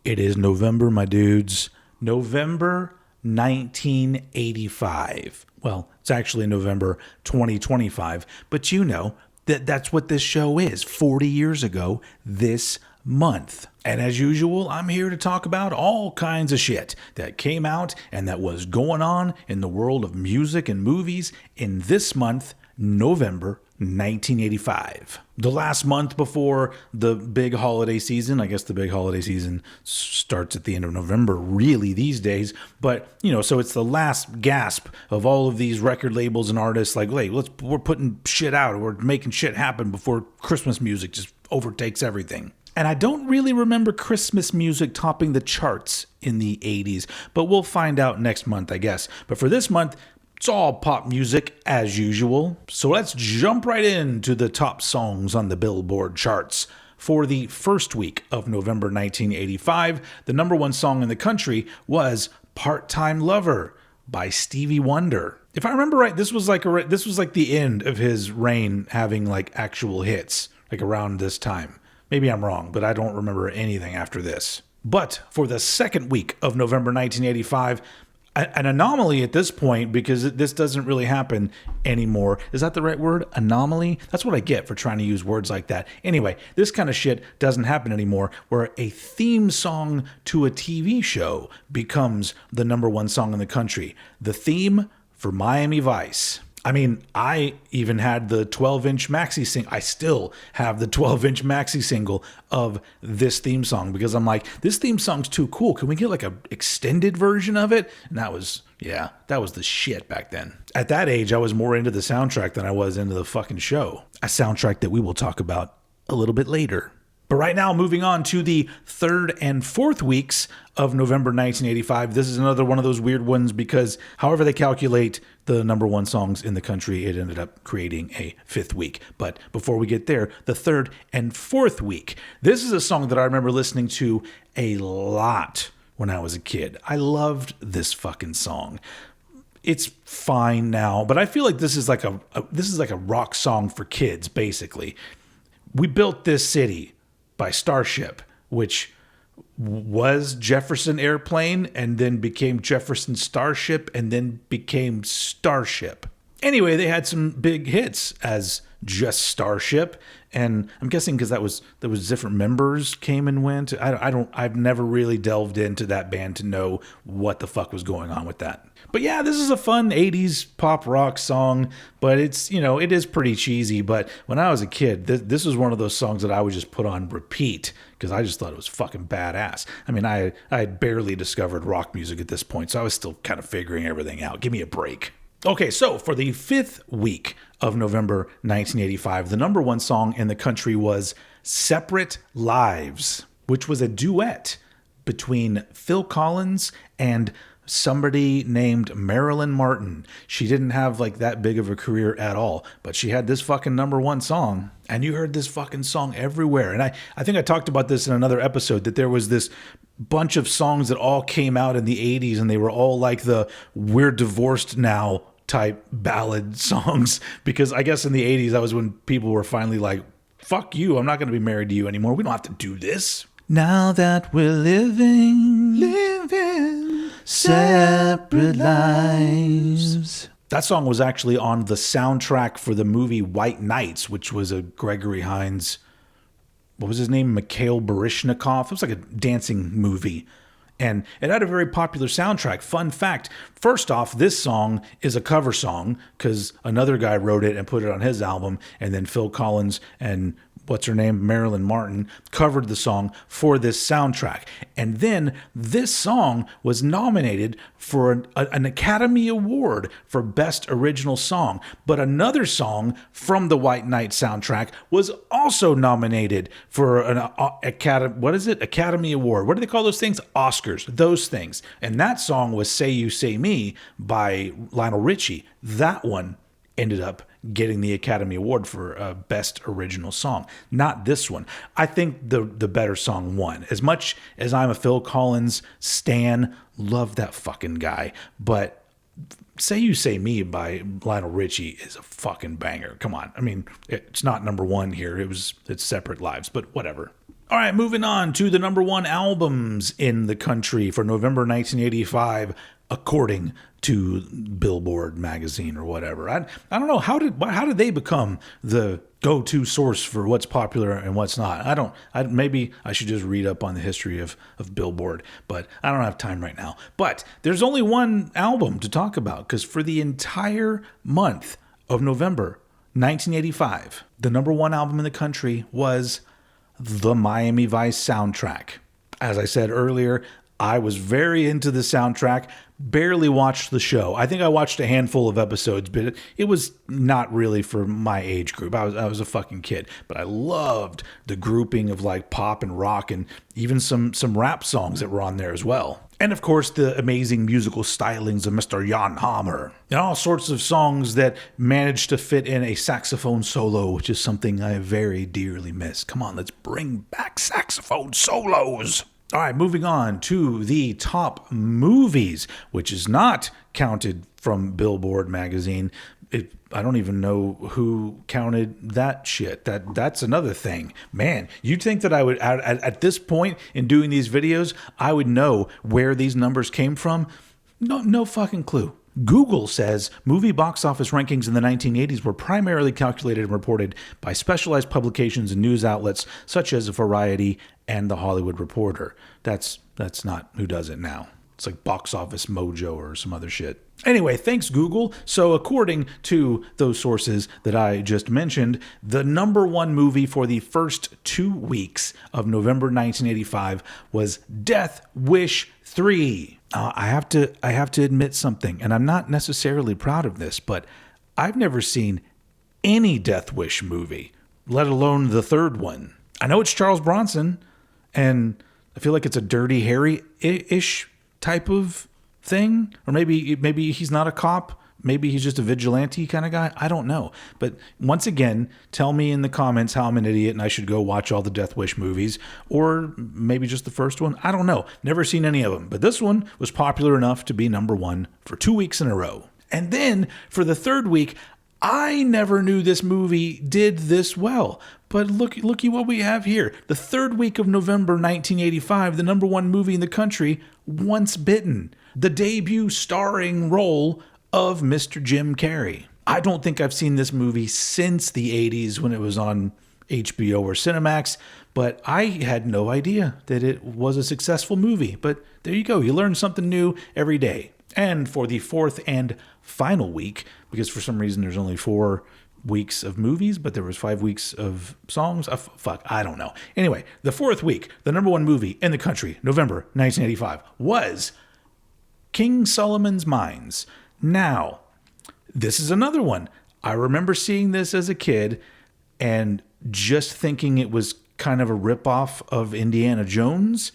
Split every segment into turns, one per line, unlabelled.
It is November, my dudes. November 1985. Well, it's actually November 2025, but you know that's what this show is. 40 years ago this month. And as usual, I'm here to talk about all kinds of shit that came out and that was going on in the world of music and movies in this month, November 1985. The last month before the big holiday season. I guess the big holiday season starts at the end of November, really, these days. But, so it's the last gasp of all of these record labels and artists like, hey, we're putting shit out. We're making shit happen before Christmas music just overtakes everything. And I don't really remember Christmas music topping the charts in the 80s, but we'll find out next month, I guess. But for this month, it's all pop music as usual. So let's jump right into the top songs on the Billboard charts. For the first week of November 1985, the number one song in the country was Part-Time Lover by Stevie Wonder. If I remember right, this was like the end of his reign having like actual hits, like around this time. Maybe I'm wrong, but I don't remember anything after this. But for the second week of November 1985, an anomaly at this point, because this doesn't really happen anymore. Is that the right word? Anomaly? That's what I get for trying to use words like that. Anyway, this kind of shit doesn't happen anymore, where a theme song to a TV show becomes the number one song in the country. The theme for Miami Vice. I mean, I even had the 12-inch maxi single. I still have the 12-inch maxi single of this theme song because I'm like, this theme song's too cool. Can we get like an extended version of it? And that was the shit back then. At that age, I was more into the soundtrack than I was into the fucking show. A soundtrack that we will talk about a little bit later. But right now, moving on to the third and fourth weeks of November 1985. This is another one of those weird ones because however they calculate the number one songs in the country, it ended up creating a fifth week. But before we get there, the third and fourth week. This is a song that I remember listening to a lot when I was a kid. I loved this fucking song. It's fine now, but I feel like this is like a rock song for kids, basically. We Built This City by Starship, which was Jefferson Airplane and then became Jefferson Starship and then became Starship. Anyway, they had some big hits as just Starship, and I'm guessing because there was different members came and went. I've never really delved into that band to know what the fuck was going on with that. But yeah, this is a fun 80s pop rock song, but it's, it is pretty cheesy. But when I was a kid, this was one of those songs that I would just put on repeat because I just thought it was fucking badass. I mean, I had barely discovered rock music at this point, so I was still kind of figuring everything out. Give me a break. Okay, so for the fifth week of November 1985, the number one song in the country was Separate Lives, which was a duet between Phil Collins and somebody named Marilyn Martin. She didn't have like that big of a career at all, but she had this fucking number one song, and you heard this fucking song everywhere. And I think I talked about this in another episode, that there was this bunch of songs that all came out in the 80s, and they were all like the "we're divorced now" type ballad songs, because I guess in the 80s that was when people were finally like, fuck you, I'm not going to be married to you anymore. We don't have to do this. Now that we're living separate lives. That song was actually on the soundtrack for the movie White Nights, which was a Gregory Hines, what was his name? Mikhail Baryshnikov. It was like a dancing movie. And it had a very popular soundtrack. Fun fact, first off, this song is a cover song because another guy wrote it and put it on his album, and then Phil Collins and Marilyn Martin covered the song for this soundtrack. And then this song was nominated for an Academy Award for Best Original Song. But another song from the White Knight soundtrack was also nominated for an Academy Award. What do they call those things? Oscars. Those things. And that song was Say You, Say Me by Lionel Richie. That one ended up getting the Academy Award for Best Original Song. Not this one. I think the better song won. As much as I'm a Phil Collins stan, love that fucking guy, but Say You, Say Me by Lionel Richie is a fucking banger. Come on. I mean, it's not number one here. It's Separate Lives, but whatever. All right, moving on to the number one albums in the country for November 1985, according to Billboard magazine or whatever. I don't know how did they become the go-to source for what's popular and what's not. Maybe I should just read up on the history of Billboard, but I don't have time right now. But there's only one album to talk about, because for the entire month of November 1985, the number one album in the country was the Miami Vice soundtrack. As I said earlier, I was very into the soundtrack, barely watched the show. I think I watched a handful of episodes, but it was not really for my age group. I was a fucking kid, but I loved the grouping of like pop and rock and even some rap songs that were on there as well. And of course, the amazing musical stylings of Mr. Jan Hammer. And all sorts of songs that managed to fit in a saxophone solo, which is something I very dearly miss. Come on, let's bring back saxophone solos. All right, moving on to the top movies, which is not counted from Billboard magazine. I don't even know who counted that shit. That's another thing. Man, you'd think that I would, at this point in doing these videos, I would know where these numbers came from. No fucking clue. Google says movie box office rankings in the 1980s were primarily calculated and reported by specialized publications and news outlets such as Variety and The Hollywood Reporter. That's not who does it now. It's like Box Office Mojo or some other shit. Anyway, thanks, Google. So according to those sources that I just mentioned, the number one movie for the first 2 weeks of November 1985 was Death Wish 3. I have to admit something, and I'm not necessarily proud of this, but I've never seen any Death Wish movie, let alone the third one. I know it's Charles Bronson, and I feel like it's a Dirty Harry-ish type of thing, or maybe he's not a cop. Maybe he's just a vigilante kind of guy. I don't know. But once again, tell me in the comments how I'm an idiot and I should go watch all the Death Wish movies, or maybe just the first one. I don't know. Never seen any of them. But this one was popular enough to be number one for 2 weeks in a row. And then for the third week, I never knew this movie did this well. But looky what we have here. The third week of November 1985, the number one movie in the country, Once Bitten. The debut starring role of Mr. Jim Carrey. I don't think I've seen this movie since the 80s when it was on HBO or Cinemax, but I had no idea that it was a successful movie. But there you go. You learn something new every day. And for the fourth and final week, because for some reason there's only 4 weeks of movies, but there was 5 weeks of songs. I don't know. Anyway, the fourth week, the number one movie in the country, November 1985, was King Solomon's Mines. Now, this is another one. I remember seeing this as a kid and just thinking it was kind of a ripoff of Indiana Jones,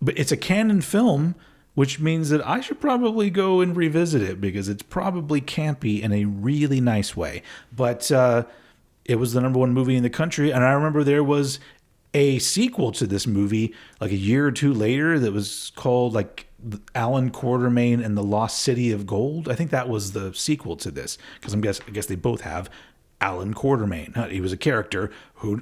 but it's a canon film, which means that I should probably go and revisit it because it's probably campy in a really nice way. But it was the number one movie in the country, and I remember there was a sequel to this movie like a year or two later that was called like Alan Quartermain and the Lost City of Gold. I think that was the sequel to this, because I guess they both have Alan Quartermain. He was a character.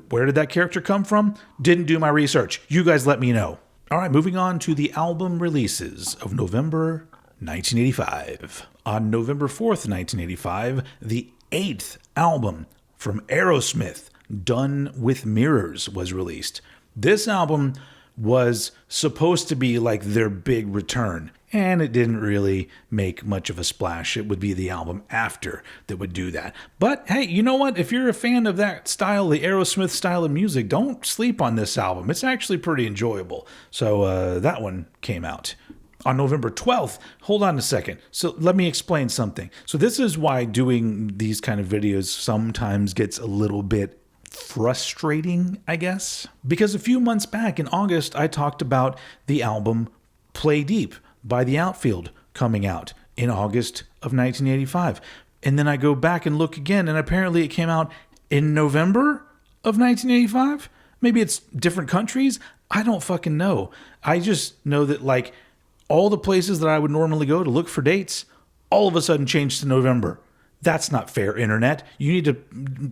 Where did that character come from? Didn't do my research. You guys let me know. All right, moving on to the album releases of November 1985. On November 4th, 1985, the 8th album from Aerosmith, Done with Mirrors, was released. This album was supposed to be like their big return, and it didn't really make much of a splash. It would be the album after that would do that. But hey, you know what? If you're a fan of that style, the Aerosmith style of music, don't sleep on this album. It's actually pretty enjoyable. So that one came out on November 12th. Hold on a second. So let me explain something. So this is why doing these kind of videos sometimes gets a little bit frustrating, I guess. Because a few months back in August, I talked about the album Play Deep by The Outfield coming out in August of 1985. And then I go back and look again, and apparently it came out in November of 1985. Maybe it's different countries. I don't fucking know. I just know that like all the places that I would normally go to look for dates all of a sudden changed to November. That's not fair, internet. You need to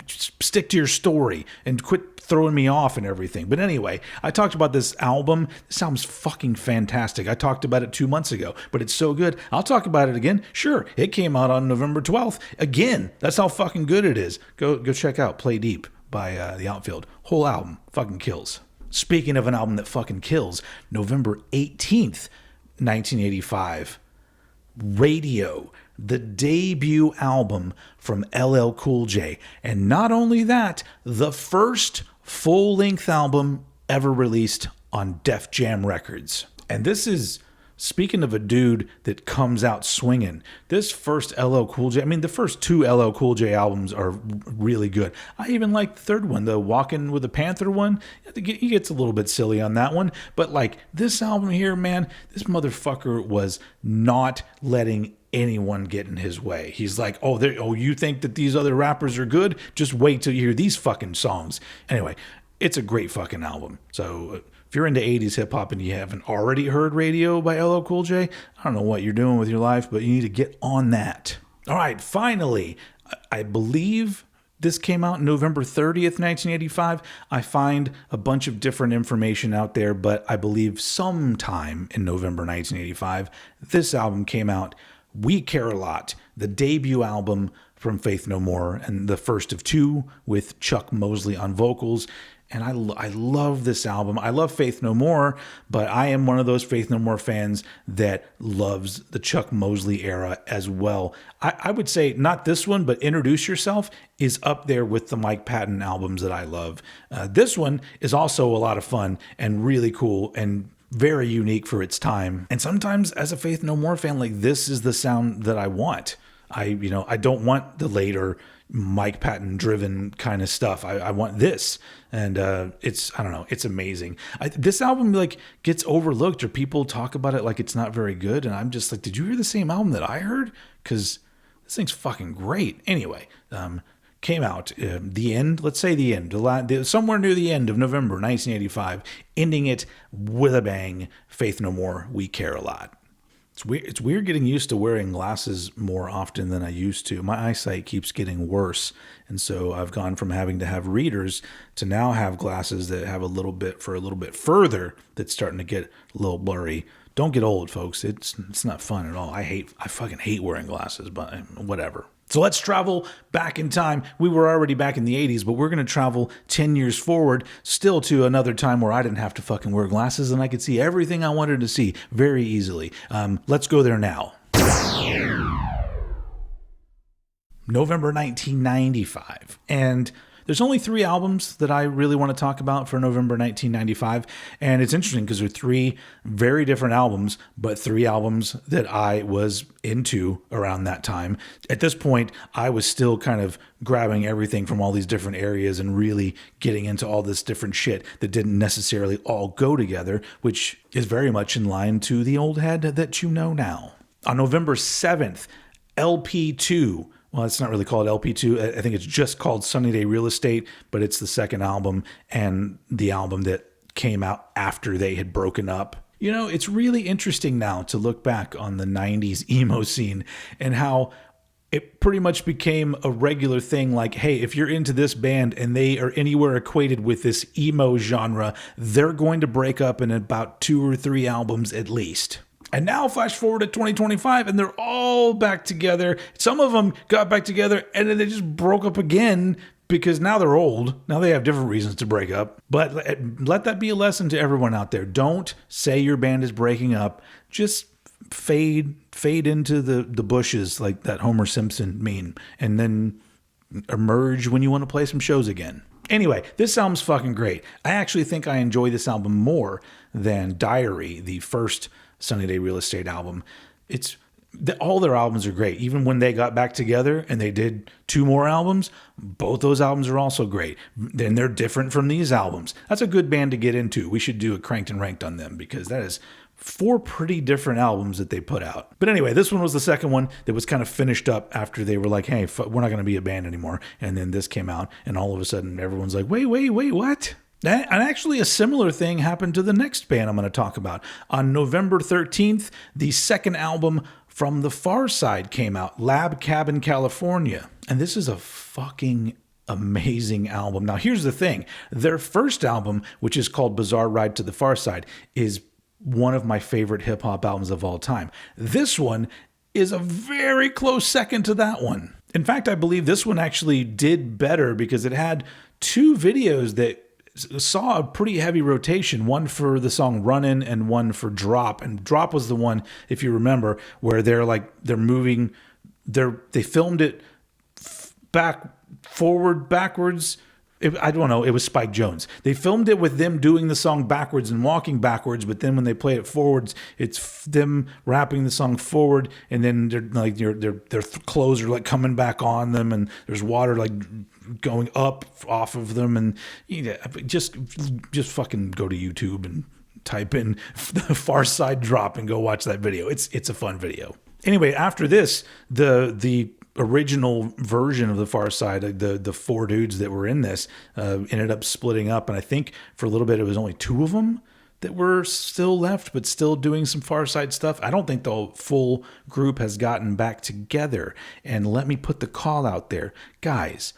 stick to your story and quit throwing me off and everything. But anyway, I talked about this album. It sounds fucking fantastic. I talked about it 2 months ago, but it's so good. I'll talk about it again. Sure, it came out on November 12th. Again, that's how fucking good it is. Go check out Play Deep by The Outfield. Whole album fucking kills. Speaking of an album that fucking kills, November 18th, 1985, Radio, the debut album from LL Cool J. And not only that, the first full-length album ever released on Def Jam Records. And this is, speaking of a dude that comes out swinging, this first LL Cool J, I mean, the first 2 LL Cool J albums are really good. I even like the third one, the Walkin' with a Panther one. He gets a little bit silly on that one. But like this album here, man, this motherfucker was not letting anyone get in his way. He's like, you think that these other rappers are good? Just wait till you hear these fucking songs. Anyway, it's a great fucking album. So if you're into 80s hip hop and you haven't already heard Radio by LL Cool J, I don't know what you're doing with your life, but you need to get on that. All right, finally, I believe this came out November 30th, 1985. I find a bunch of different information out there, but I believe sometime in November 1985, this album came out. We Care a Lot, the debut album from Faith No More, and the first of 2 with Chuck Mosley on vocals. And I love this album. I love Faith No More, but I am one of those Faith No More fans that loves the Chuck Mosley era as well. I would say not this one, but Introduce Yourself is up there with the Mike Patton albums that I love. This one is also a lot of fun and really cool and very unique for its time. And sometimes as a Faith No More fan, like this is the sound that I want. I don't want the later Mike Patton driven kind of stuff. I want this. And it's amazing. This album like gets overlooked, or people talk about it like it's not very good. And I'm just like, did you hear the same album that I heard? Because this thing's fucking great. Anyway, came out the end, let's say the end, somewhere near the end of November 1985, ending it with a bang. Faith No More, We Care a Lot. It's weird getting used to wearing glasses more often than I used to. My eyesight keeps getting worse, and so I've gone from having to have readers to now have glasses that have a little bit further that's starting to get a little blurry. Don't get old, folks. It's not fun at all. I fucking hate wearing glasses, but whatever. So let's travel back in time. We were already back in the 80s, but we're going to travel 10 years forward, still to another time where I didn't have to fucking wear glasses and I could see everything I wanted to see very easily. Let's go there now. November 1995. And there's only 3 albums that I really want to talk about for November 1995. And it's interesting because they're 3 very different albums, but 3 albums that I was into around that time. At this point, I was still kind of grabbing everything from all these different areas and really getting into all this different shit that didn't necessarily all go together, which is very much in line to the old head that you know now. On November 7th, LP2. Well, it's not really called LP2. I think it's just called Sunny Day Real Estate, but it's the second album and the album that came out after they had broken up. You know, it's really interesting now to look back on the 90s emo scene and how it pretty much became a regular thing. Like, hey, if you're into this band and they are anywhere equated with this emo genre, they're going to break up in about 2 or 3 albums at least. And now flash forward to 2025 and they're all back together. Some of them got back together and then they just broke up again because now they're old. Now they have different reasons to break up. But let that be a lesson to everyone out there. Don't say your band is breaking up. Just fade into the bushes like that Homer Simpson meme, and then emerge when you want to play some shows again. Anyway, this album's fucking great. I actually think I enjoy this album more than Diary, the first Sunny Day Real Estate album. All their albums are great. Even when they got back together and they did 2 more albums, both those albums are also great. Then they're different from these albums. That's a good band to get into. We should do a Cranked and Ranked on them because that is 4 pretty different albums that they put out. But anyway, this one was the second one that was kind of finished up after they were like, hey, we're not going to be a band anymore. And then this came out and all of a sudden everyone's like, wait, what? And actually, a similar thing happened to the next band I'm going to talk about. On November 13th, the second album from the Far Side came out, Lab Cabin, California. And this is a fucking amazing album. Now, here's the thing. Their first album, which is called Bizarre Ride to the Far Side, is one of my favorite hip-hop albums of all time. This one is a very close second to that one. In fact, I believe this one actually did better because it had two videos that saw a pretty heavy rotation, one for the song Runnin' and one for Drop. And Drop was the one, if you remember, where they're moving, they filmed it backwards. I don't know. It was Spike Jonze. They filmed it with them doing the song backwards and walking backwards, but then when they play it forwards, it's them rapping the song forward, and then their clothes are like coming back on them, and there's water like going up off of them, and just fucking go to YouTube and type in the Far Side Drop and go watch that video. It's a fun video. Anyway, after this, the original version of the Far Side, the four dudes that were in this, ended up splitting up, and I think for a little bit it was only two of them that were still left, but still doing some Far Side stuff. I don't think the full group has gotten back together. And let me put the call out there, guys.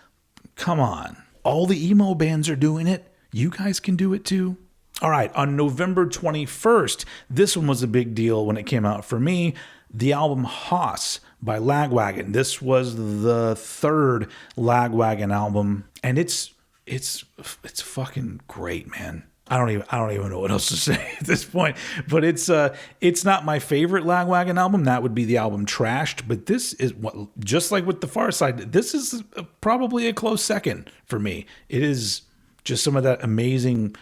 Come on, all the emo bands are doing it. You guys can do it too. All right, on November 21st, this one was a big deal when it came out for me. The album Hoss by Lagwagon. This was the third Lagwagon album, and it's fucking great, man. I don't even know what else to say at this point, but it's not my favorite Lagwagon album. That would be the album Trashed, but this is just like with the Far Side, this is probably a close second for me. It is just some of that amazing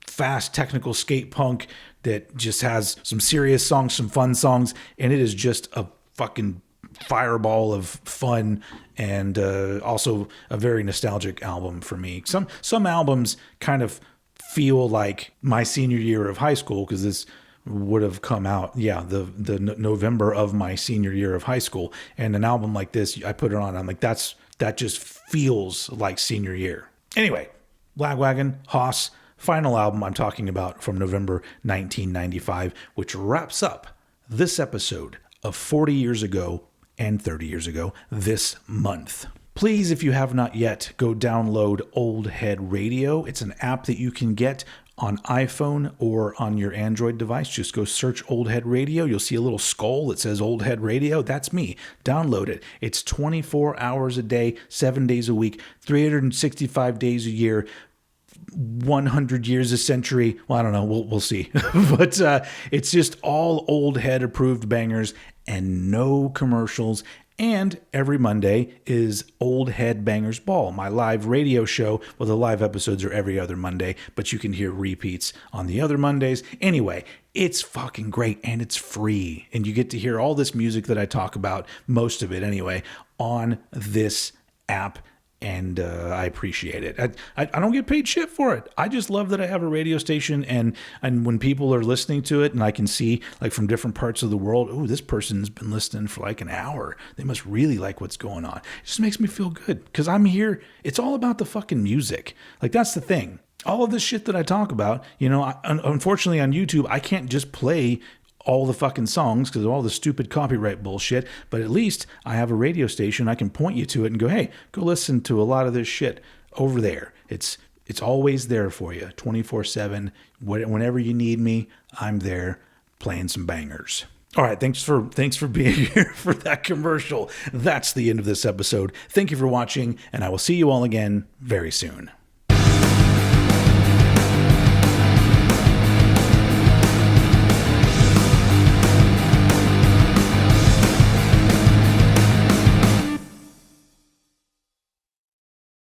fast technical skate punk that just has some serious songs, some fun songs, and it is just a fucking fireball of fun, and also a very nostalgic album for me. Some albums kind of feel like my senior year of high school, because this would have come out, the November of my senior year of high school, and an album like this, I put it on, I'm like, that just feels like senior year. Anyway, Lagwagon, Hoss, final album I'm talking about from November 1995, which wraps up this episode of 40 years ago and 30 years ago this month. Please, if you have not yet, go download Old Head Radio. It's an app that you can get on iPhone or on your Android device. Just go search Old Head Radio. You'll see a little skull that says Old Head Radio. That's me. Download it. It's 24 hours a day, 7 days a week, 365 days a year, 100 years a century. Well, I don't know. We'll see. But it's just all Old Head approved bangers and no commercials. And every Monday is Old Head Bangers Ball, my live radio show. Well, the live episodes are every other Monday, but you can hear repeats on the other Mondays. Anyway, it's fucking great, and it's free. And you get to hear all this music that I talk about, most of it anyway, on this app. And I appreciate it. I don't get paid shit for it. I just love that I have a radio station, and when people are listening to it, and I can see like from different parts of the world, oh, this person's been listening for like an hour. They must really like what's going on. It just makes me feel good because I'm here. It's all about the fucking music. Like, that's the thing. All of this shit that I talk about, unfortunately on YouTube, I can't just play all the fucking songs because of all the stupid copyright bullshit, but at least I have a radio station. I can point you to it and go, hey, go listen to a lot of this shit over there. It's always there for you, 24/7. Whenever you need me, I'm there playing some bangers. All right, thanks for being here for that commercial. That's the end of this episode. Thank you for watching, and I will see you all again very soon.